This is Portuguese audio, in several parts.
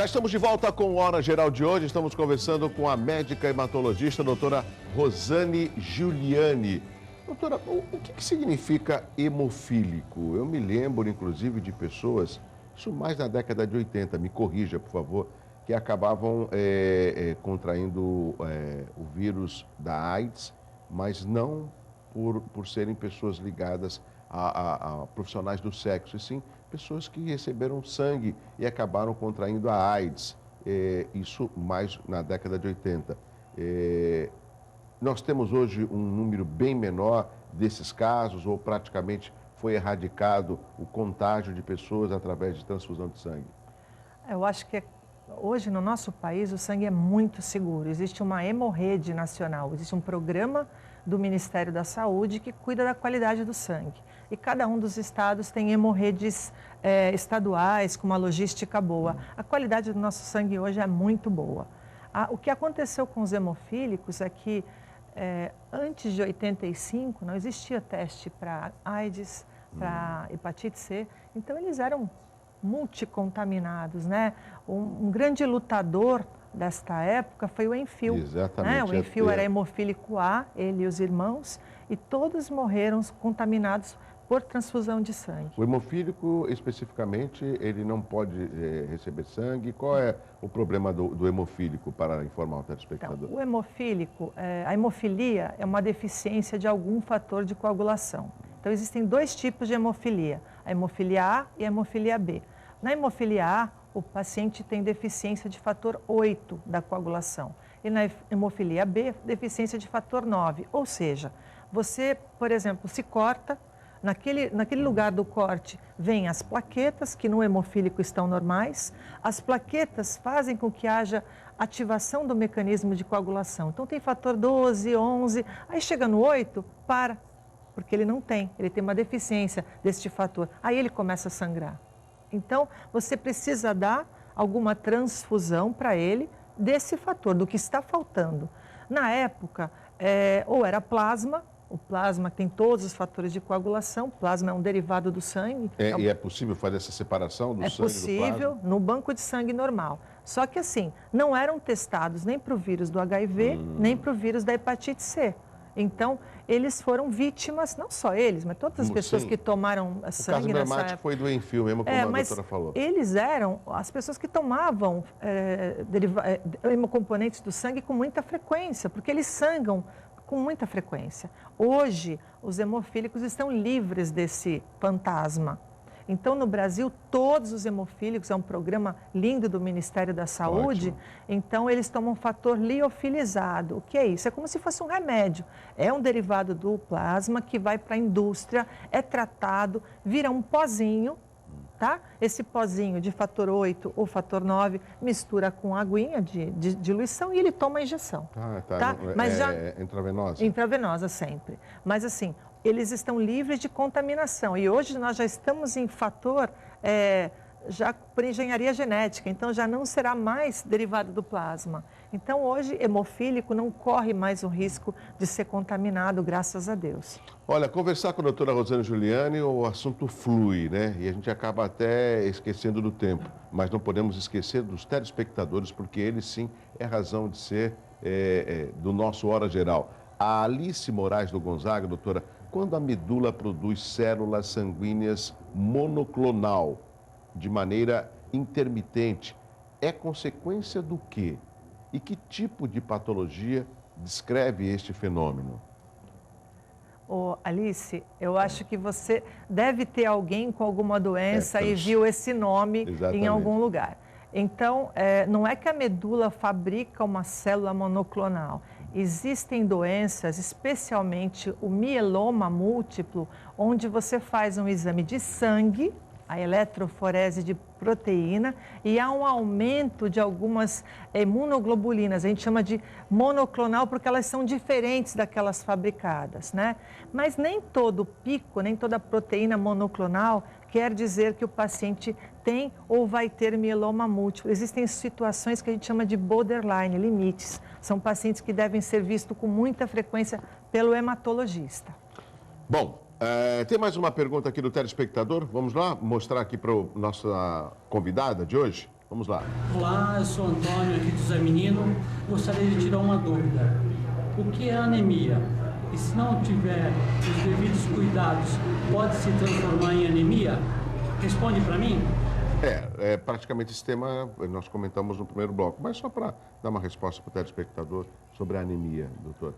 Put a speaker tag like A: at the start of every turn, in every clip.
A: estamos de volta com o Hora Geral de hoje. Estamos conversando com a médica hematologista, doutora Rosane Giuliani. Doutora, o que significa hemofílico? Eu me lembro, inclusive, de pessoas, isso mais na década de 80, me corrija, por favor, que acabavam contraindo o vírus da AIDS, mas não por serem pessoas ligadas a profissionais do sexo, e sim pessoas que receberam sangue e acabaram contraindo a AIDS, isso mais na década de 80. Nós temos hoje um número bem menor desses casos, ou praticamente foi erradicado o contágio de pessoas através de transfusão de sangue?
B: Eu acho que hoje no nosso país o sangue é muito seguro. Existe uma hemorrede nacional, existe um programa do Ministério da Saúde que cuida da qualidade do sangue. E cada um dos estados tem hemorredes estaduais com uma logística boa. A qualidade do nosso sangue hoje é muito boa. O que aconteceu com os hemofílicos é que antes de 85 não existia teste para AIDS, para hepatite C, então eles eram multicontaminados, né? Um grande lutador desta época foi o Enfio.
A: Exatamente.
B: Né? O Enfio era hemofílico A, ele e os irmãos, e todos morreram contaminados por transfusão de sangue.
A: O hemofílico, especificamente, ele não pode receber sangue. Qual é o problema do hemofílico, para informar o telespectador?
B: Então, o hemofílico, a hemofilia é uma deficiência de algum fator de coagulação. Então, existem dois tipos de hemofilia, a hemofilia A e a hemofilia B. Na hemofilia A, o paciente tem deficiência de fator 8 da coagulação. E na hemofilia B, deficiência de fator 9. Ou seja, você, por exemplo, se corta, naquele lugar do corte vêm as plaquetas, que no hemofílico estão normais. As plaquetas fazem com que haja ativação do mecanismo de coagulação. Então, tem fator 12, 11, aí chega no 8, para, porque ele não tem, ele tem uma deficiência deste fator. Aí ele começa a sangrar. Então, você precisa dar alguma transfusão para ele desse fator, do que está faltando. Na época, ou era plasma, o plasma tem todos os fatores de coagulação, o plasma é um derivado do sangue.
A: E é possível fazer essa separação do sangue do plasma?
B: É possível, no banco de sangue normal. Só que assim, não eram testados nem para o vírus do HIV, nem para o vírus da hepatite C. Então, eles foram vítimas, não só eles, mas todas as pessoas que tomaram sangue nessa época. O caso emblemático
A: foi do Enfio mesmo, como a doutora falou.
B: Eles eram as pessoas que tomavam hemocomponentes do sangue com muita frequência, porque eles sangram com muita frequência. Hoje, os hemofílicos estão livres desse fantasma. Então, no Brasil, todos os hemofílicos, é um programa lindo do Ministério da Saúde, então eles tomam fator liofilizado. O que é isso? É como se fosse um remédio. É um derivado do plasma que vai para a indústria, é tratado, vira um pozinho, tá? Esse pozinho de fator 8 ou fator 9 mistura com aguinha de diluição e ele toma a injeção.
A: Tá? Mas intravenosa?
B: Intravenosa sempre. Mas assim, eles estão livres de contaminação. E hoje nós já estamos em fator, já por engenharia genética, então já não será mais derivado do plasma. Então hoje, hemofílico não corre mais o risco de ser contaminado, graças a Deus.
A: Olha, conversar com a doutora Rosane Giuliani, o assunto flui, né? E a gente acaba até esquecendo do tempo. Mas não podemos esquecer dos telespectadores, porque eles sim é razão de ser do nosso Hora Geral. A Alice Moraes do Gonzaga, doutora, quando a medula produz células sanguíneas monoclonal de maneira intermitente, é consequência do quê? E que tipo de patologia descreve este fenômeno?
B: Alice, eu acho que você deve ter alguém com alguma doença e viu esse nome em algum lugar. Então, não é que a medula fabrica uma célula monoclonal. Existem doenças, especialmente o mieloma múltiplo, onde você faz um exame de sangue, a eletroforese de proteína, e há um aumento de algumas imunoglobulinas, a gente chama de monoclonal porque elas são diferentes daquelas fabricadas, né? Mas nem todo pico, nem toda proteína monoclonal quer dizer que o paciente tem ou vai ter mieloma múltiplo. Existem situações que a gente chama de borderline, limites. São pacientes que devem ser vistos com muita frequência pelo hematologista.
A: Bom, tem mais uma pergunta aqui do telespectador. Vamos lá mostrar aqui para a nossa convidada de hoje. Vamos lá.
C: Olá, eu sou Antônio, aqui do Zé Menino. Gostaria de tirar uma dúvida. O que é anemia? E se não tiver os devidos cuidados, pode se transformar em anemia? Responde para mim.
A: Praticamente esse tema nós comentamos no primeiro bloco, mas só para dar uma resposta para o telespectador sobre a anemia, doutor.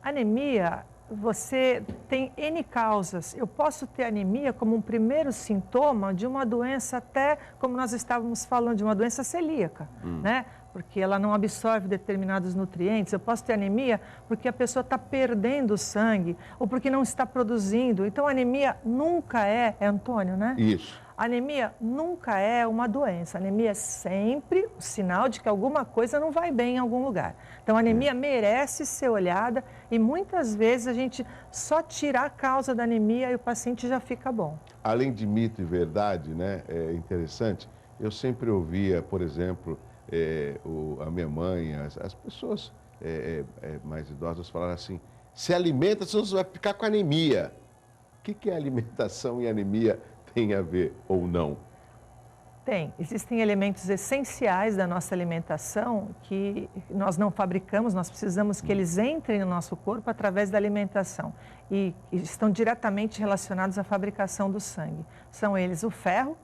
B: Anemia, você tem N causas. Eu posso ter anemia como um primeiro sintoma de uma doença, até como nós estávamos falando, de uma doença celíaca, né? Porque ela não absorve determinados nutrientes. Eu posso ter anemia porque a pessoa está perdendo sangue ou porque não está produzindo. Então, a anemia nunca é Antônio, né?
A: Isso.
B: Anemia nunca é uma doença. Anemia é sempre o sinal de que alguma coisa não vai bem em algum lugar. Então, a anemia merece ser olhada e muitas vezes a gente só tira a causa da anemia e o paciente já fica bom.
A: Além de mito e verdade, né, é interessante, eu sempre ouvia, por exemplo, a minha mãe, as pessoas mais idosas falaram assim, se alimenta, senão você vai ficar com anemia. O que alimentação e anemia tem a ver ou não?
B: Tem. Existem elementos essenciais da nossa alimentação que nós não fabricamos, nós precisamos que eles entrem no nosso corpo através da alimentação e estão diretamente relacionados à fabricação do sangue. São eles o ferro,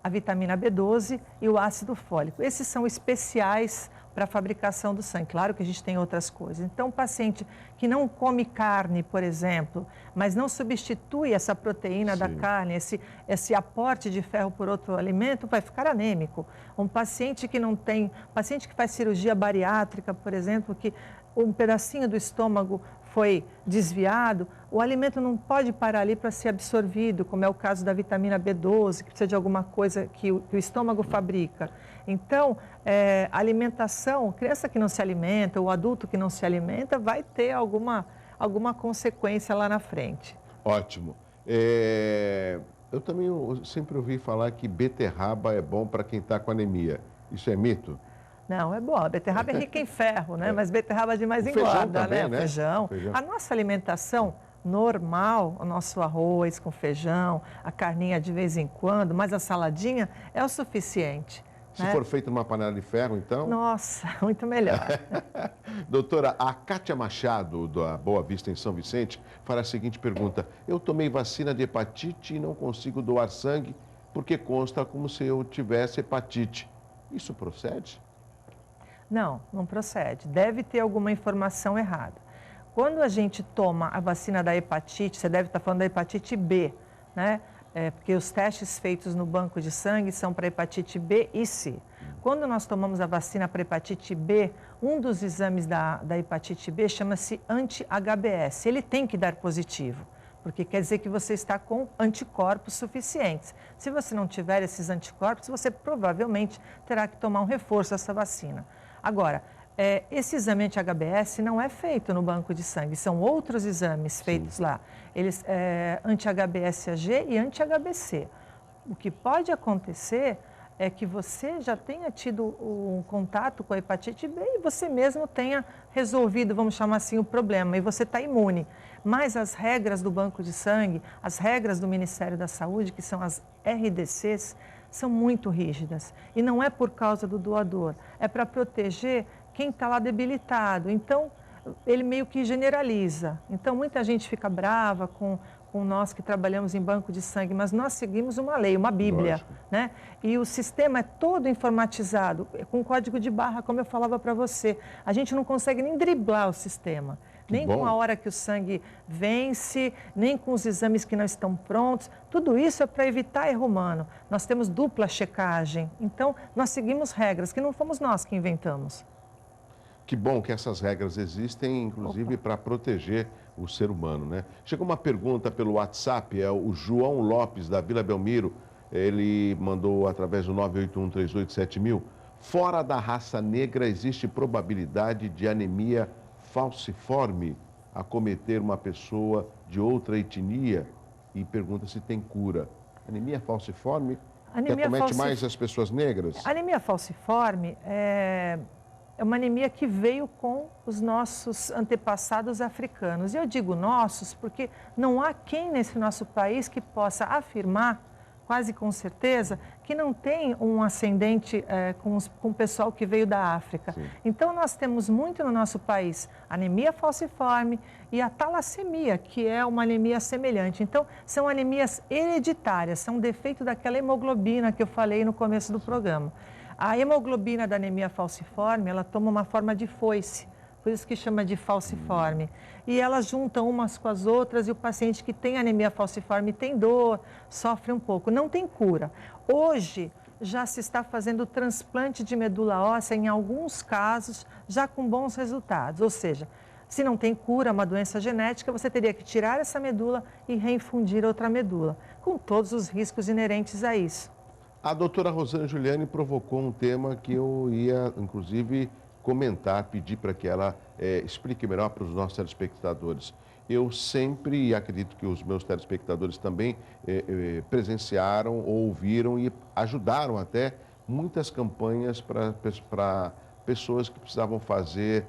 B: a vitamina B12 e o ácido fólico. Esses são especiais para a fabricação do sangue. Claro que a gente tem outras coisas. Então, o paciente que não come carne, por exemplo, mas não substitui essa proteína da carne, esse aporte de ferro por outro alimento, vai ficar anêmico. Um paciente que não tem, paciente que faz cirurgia bariátrica, por exemplo, que um pedacinho do estômago foi desviado, o alimento não pode parar ali para ser absorvido, como é o caso da vitamina B12, que precisa de alguma coisa que o estômago fabrica. Então, a alimentação, criança que não se alimenta, o adulto que não se alimenta, vai ter alguma consequência lá na frente.
A: Ótimo. Eu também sempre ouvi falar que beterraba é bom para quem está com anemia. Isso é mito?
B: Não, é bom. A beterraba é rica em ferro, né? Mas beterraba demais engorda,
A: também,
B: né? Feijão. A nossa alimentação normal, o nosso arroz com feijão, a carninha de vez em quando, mas a saladinha é o suficiente.
A: Se for feito numa panela de ferro, então...
B: Nossa, muito melhor.
A: Doutora, a Kátia Machado, da Boa Vista, em São Vicente, faz a seguinte pergunta. Eu tomei vacina de hepatite e não consigo doar sangue porque consta como se eu tivesse hepatite. Isso procede?
B: Não, não procede. Deve ter alguma informação errada. Quando a gente toma a vacina da hepatite, você deve estar falando da hepatite B, né? Porque os testes feitos no banco de sangue são para hepatite B e C. Quando nós tomamos a vacina para hepatite B, um dos exames da hepatite B chama-se anti-HBS. Ele tem que dar positivo, porque quer dizer que você está com anticorpos suficientes. Se você não tiver esses anticorpos, você provavelmente terá que tomar um reforço dessa vacina. Agora, esse exame anti-HBS não é feito no banco de sangue, são outros exames feitos lá. Eles anti-HBsAg e anti-HBC. O que pode acontecer é que você já tenha tido um contato com a hepatite B e você mesmo tenha resolvido, vamos chamar assim, o problema, e você está imune. Mas as regras do banco de sangue, as regras do Ministério da Saúde, que são as RDCs, são muito rígidas. E não é por causa do doador, é para proteger quem está lá debilitado. Então, ele meio que generaliza. Então, muita gente fica brava com nós que trabalhamos em banco de sangue, mas nós seguimos uma lei, uma bíblia, né? E o sistema é todo informatizado, com código de barra, como eu falava para você. A gente não consegue nem driblar o sistema. Nem com a hora que o sangue vence, nem com os exames que não estão prontos. Tudo isso é para evitar erro humano. Nós temos dupla checagem. Então, nós seguimos regras que não fomos nós que inventamos.
A: Que bom que essas regras existem, inclusive para proteger o ser humano, né? Chegou uma pergunta pelo WhatsApp, é o João Lopes, da Vila Belmiro. Ele mandou através do 981387000. Fora da raça negra, existe probabilidade de anemia falciforme acometer uma pessoa de outra etnia? E pergunta se tem cura. Anemia falciforme que acomete mais as pessoas negras?
B: A anemia falciforme é uma anemia que veio com os nossos antepassados africanos. E eu digo nossos porque não há quem nesse nosso país que possa afirmar quase com certeza, que não tem um ascendente com o pessoal que veio da África.
A: Sim.
B: Então, nós temos muito no nosso país anemia falciforme e a talassemia, que é uma anemia semelhante. Então, são anemias hereditárias, são defeito daquela hemoglobina que eu falei no começo do programa. A hemoglobina da anemia falciforme, ela toma uma forma de foice, por isso que chama de falciforme. E elas juntam umas com as outras e o paciente que tem anemia falciforme tem dor, sofre um pouco, não tem cura. Hoje já se está fazendo transplante de medula óssea em alguns casos, já com bons resultados. Ou seja, se não tem cura, uma doença genética, você teria que tirar essa medula e reinfundir outra medula, com todos os riscos inerentes a isso.
A: A doutora Rosane Giuliani provocou um tema que eu ia, inclusive, comentar, pedir para que ela explique melhor para os nossos telespectadores. Eu sempre, e acredito que os meus telespectadores também presenciaram, ouviram e ajudaram até muitas campanhas para pessoas que precisavam fazer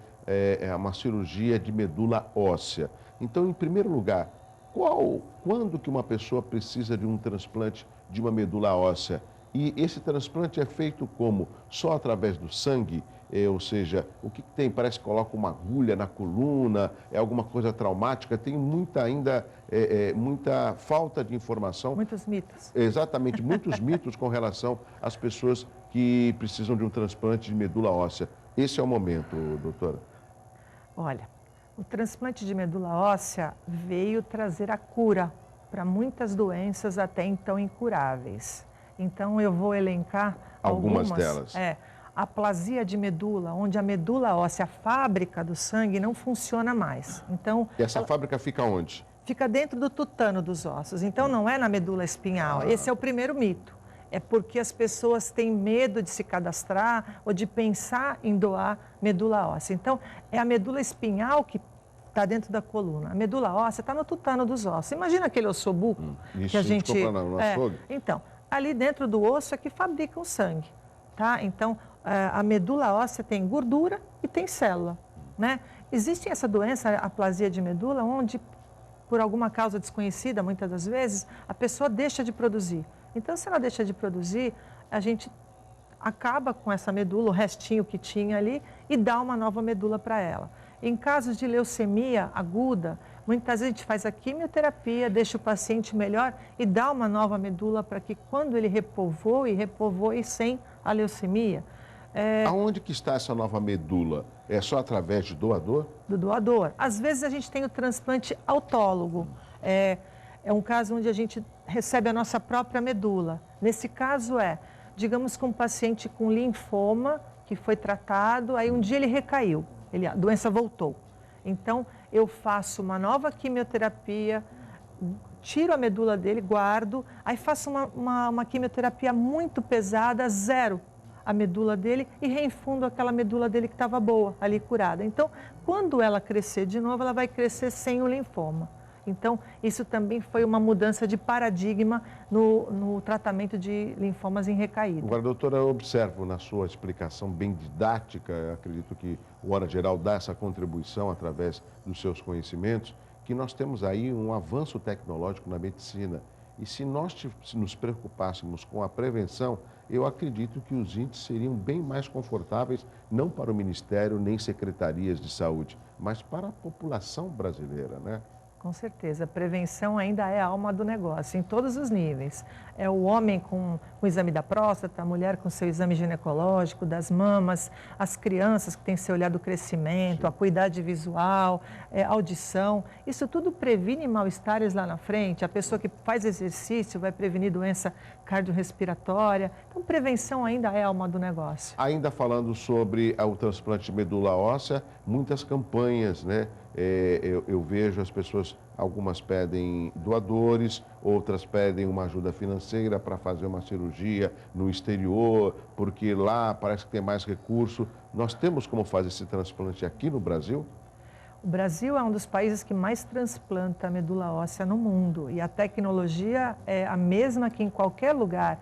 A: uma cirurgia de medula óssea. Então, em primeiro lugar, quando que uma pessoa precisa de um transplante de uma medula óssea? E esse transplante é feito como? Só através do sangue? Ou seja, o que tem? Parece que coloca uma agulha na coluna, é alguma coisa traumática, tem muita falta de informação.
B: Muitos mitos.
A: Exatamente, muitos mitos com relação às pessoas que precisam de um transplante de medula óssea. Esse é o momento, doutora.
B: Olha, o transplante de medula óssea veio trazer a cura para muitas doenças até então incuráveis. Então, eu vou elencar algumas
A: delas.
B: A aplasia de medula, onde a medula óssea, a fábrica do sangue, não funciona mais. Então,
A: e essa fábrica fica onde?
B: Fica dentro do tutano dos ossos. Então, não é na medula espinhal. Esse é o primeiro mito. É porque as pessoas têm medo de se cadastrar ou de pensar em doar medula óssea. Então, é a medula espinhal que está dentro da coluna. A medula óssea está no tutano dos ossos. Imagina aquele ossobuco que a gente
A: compra no açougue.
B: Então, ali dentro do osso é que fabrica o sangue, tá? Então, a medula óssea tem gordura e tem célula, né? Existe essa doença, a aplasia de medula, onde, por alguma causa desconhecida, muitas das vezes, a pessoa deixa de produzir. Então, se ela deixa de produzir, a gente acaba com essa medula, o restinho que tinha ali, e dá uma nova medula para ela. Em casos de leucemia aguda, muitas vezes a gente faz a quimioterapia, deixa o paciente melhor e dá uma nova medula para que quando ele repovoe sem a leucemia.
A: Aonde que está essa nova medula? É só através de doador?
B: Do doador. Às vezes a gente tem o transplante autólogo. É um caso onde a gente recebe a nossa própria medula. Nesse caso digamos que um paciente com linfoma que foi tratado, aí um dia ele recaiu. A doença voltou. Então, eu faço uma nova quimioterapia, tiro a medula dele, guardo, aí faço uma quimioterapia muito pesada, zero a medula dele e reinfundo aquela medula dele que estava boa, ali curada. Então, quando ela crescer de novo, ela vai crescer sem o linfoma. Então, isso também foi uma mudança de paradigma no tratamento de linfomas em recaída.
A: Agora, doutora, eu observo na sua explicação bem didática, eu acredito que o Hora Geral dá essa contribuição através dos seus conhecimentos, que nós temos aí um avanço tecnológico na medicina. E se nós nos preocupássemos com a prevenção, eu acredito que os índices seriam bem mais confortáveis, não para o Ministério nem secretarias de saúde, mas para a população brasileira, né?
B: Com certeza, a prevenção ainda é a alma do negócio, em todos os níveis. É o homem com o exame da próstata, a mulher com seu exame ginecológico, das mamas, as crianças que têm seu olhar do crescimento, a acuidade visual, audição. Isso tudo previne mal-estares lá na frente. A pessoa que faz exercício vai prevenir doença cardiorrespiratória. Então, prevenção ainda é a alma do negócio.
A: Ainda falando sobre o transplante de medula óssea, muitas campanhas, né? Eu vejo as pessoas, algumas pedem doadores, outras pedem uma ajuda financeira para fazer uma cirurgia no exterior, porque lá parece que tem mais recurso. Nós temos como fazer esse transplante aqui no Brasil?
B: O Brasil é um dos países que mais transplanta medula óssea no mundo e a tecnologia é a mesma que em qualquer lugar.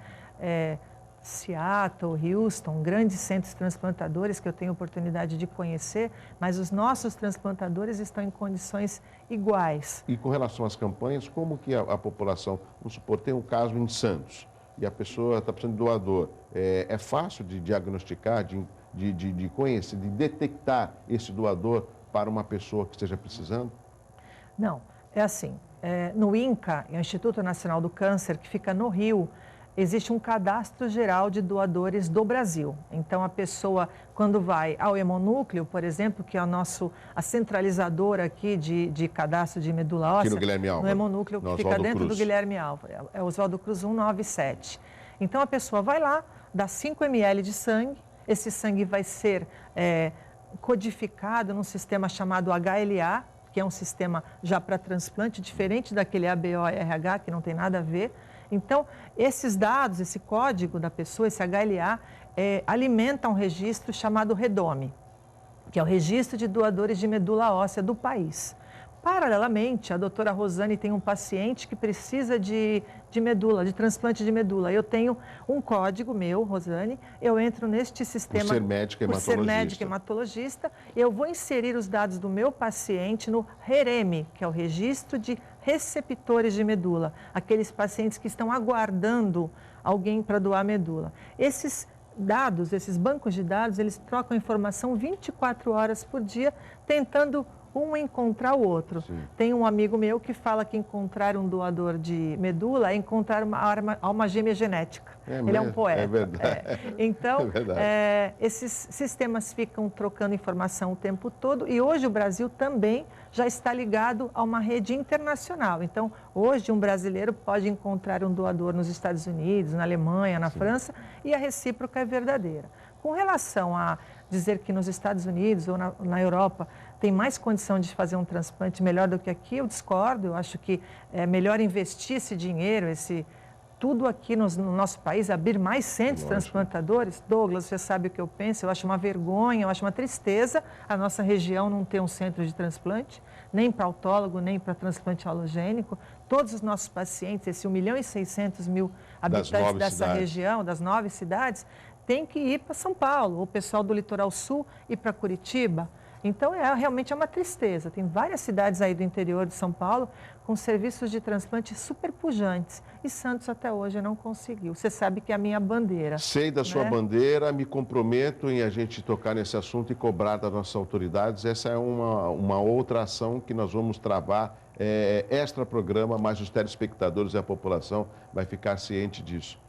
B: Seattle, Houston, grandes centros transplantadores que eu tenho oportunidade de conhecer, mas os nossos transplantadores estão em condições iguais.
A: E com relação às campanhas, como que a população, vamos supor, tem um caso em Santos e a pessoa está precisando de doador, é fácil de diagnosticar, de conhecer, de detectar esse doador para uma pessoa que esteja precisando?
B: Não, é assim, no INCA, o Instituto Nacional do Câncer, que fica no Rio, existe um cadastro geral de doadores do Brasil. Então, a pessoa, quando vai ao hemonúcleo, por exemplo, que é a centralizadora aqui de cadastro de medula óssea,
A: aqui no Guilherme Álvaro,
B: no hemonúcleo que fica dentro do Guilherme Álvaro, é Oswaldo Cruz 197. Então, a pessoa vai lá, dá 5 ml de sangue, esse sangue vai ser codificado num sistema chamado HLA, que é um sistema já para transplante, diferente daquele ABO-RH, que não tem nada a ver. Então, esses dados, esse código da pessoa, esse HLA, alimenta um registro chamado REDOME, que é o Registro de Doadores de Medula Óssea do país. Paralelamente, a doutora Rosane tem um paciente que precisa de medula, de transplante de medula. Eu tenho um código meu, Rosane, eu entro neste sistema...
A: Por ser médica hematologista.
B: Por ser médica hematologista, eu vou inserir os dados do meu paciente no REREME, que é o Registro de Receptores de Medula, aqueles pacientes que estão aguardando alguém para doar medula. Esses dados, esses bancos de dados, eles trocam informação 24 horas por dia, tentando um encontrar o outro.
A: Sim. Tem
B: um amigo meu que fala que encontrar um doador de medula é encontrar uma alma gêmea genética. Ele é um poeta.
A: É verdade.
B: Então,
A: é verdade.
B: Esses sistemas ficam trocando informação o tempo todo e hoje o Brasil também já está ligado a uma rede internacional. Então, hoje um brasileiro pode encontrar um doador nos Estados Unidos, na Alemanha, na França, e a recíproca é verdadeira. Com relação a dizer que nos Estados Unidos ou na Europa tem mais condição de fazer um transplante melhor do que aqui, eu discordo. Eu acho que é melhor investir esse dinheiro, tudo aqui no nosso país, abrir mais centros transplantadores. Douglas, você sabe o que eu penso, eu acho uma vergonha, eu acho uma tristeza a nossa região não ter um centro de transplante, nem para autólogo, nem para transplante halogênico. Todos os nossos pacientes, esse 1.600.000 habitantes dessa região, das 9 cidades, tem que ir para São Paulo, o pessoal do Litoral Sul ir para Curitiba. Então, realmente é uma tristeza. Tem várias cidades aí do interior de São Paulo com serviços de transplante super pujantes. E Santos até hoje não conseguiu. Você sabe que é a minha bandeira.
A: Sei da sua bandeira, me comprometo em a gente tocar nesse assunto e cobrar das nossas autoridades. Essa é uma outra ação que nós vamos travar extra programa, mas os telespectadores e a população vai ficar ciente disso.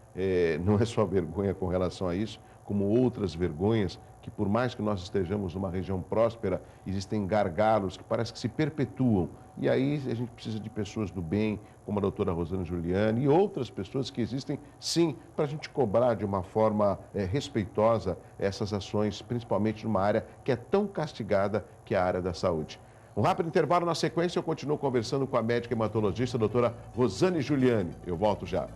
A: Não é só vergonha com relação a isso, como outras vergonhas que, por mais que nós estejamos numa região próspera, existem gargalos que parece que se perpetuam. E aí a gente precisa de pessoas do bem, como a doutora Rosane Giuliani e outras pessoas que existem, sim, para a gente cobrar de uma forma respeitosa essas ações, principalmente numa área que é tão castigada que é a área da saúde. Um rápido intervalo, na sequência eu continuo conversando com a médica hematologista, a doutora Rosane Giuliani. Eu volto já.